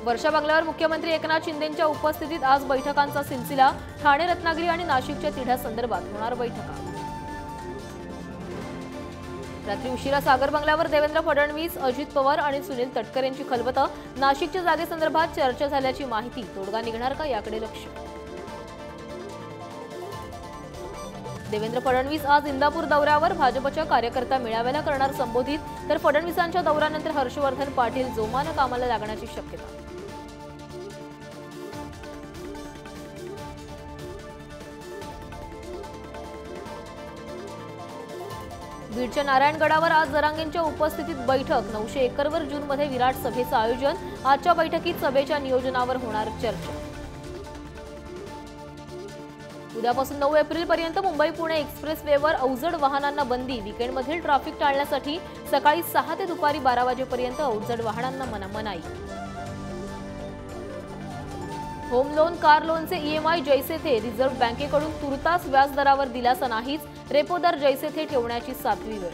वर्षा बंगल्यावर मुख्यमंत्री एकनाथ शिंदेंच्या उपस्थितीत आज बैठकांचा सिलसिला। ठाणे, रत्नागिरी आणि नाशिकच्या तिढ्यासंदर्भात होणार बैठका। रात्री उशिरा सागर बंगल्यावर देवेंद्र फडणवीस, अजित पवार आणि सुनील तटकरे यांची खलबतं। नाशिकच्या जागेसंदर्भात चर्चा झाल्याची माहिती। तोडगा निघणार का याकडे लक्ष। देवेंद्र फडणवीस आज इंदापूर दौऱ्यावर। भाजपच्या कार्यकर्ता मेळाव्याला करणार संबोधित। तर फडणवीसांच्या दौऱ्यानंतर हर्षवर्धन पाटील जोमानं कामाला लागण्याची शक्यता। बीडच्या नारायणगडावर आज जरांगेंच्या उपस्थितीत बैठक। 900 एकरवर जूनमध्ये विराट सभेचं आयोजन। आजच्या बैठकीत सभेच्या नियोजनावर होणार चर्चा। उद्यापासून 9 एप्रिलपर्यंत मुंबई-पुणे एक्सप्रेसवेवर अवजड वाहनांना बंदी। वीकेंडमधील ट्रॅफिक टाळण्यासाठी सकाळी 6 ते दुपारी 12 वाजेपर्यंत अवजड वाहनांना मनाई। होम लोन, कार लोनचे EMI जैसे थे। रिझर्व्ह बँकेकडून तुर्तास व्याजदरावर दिलासा नाहीच। रेपो दर जैसे थे ठेवण्याची 7वी वेळ।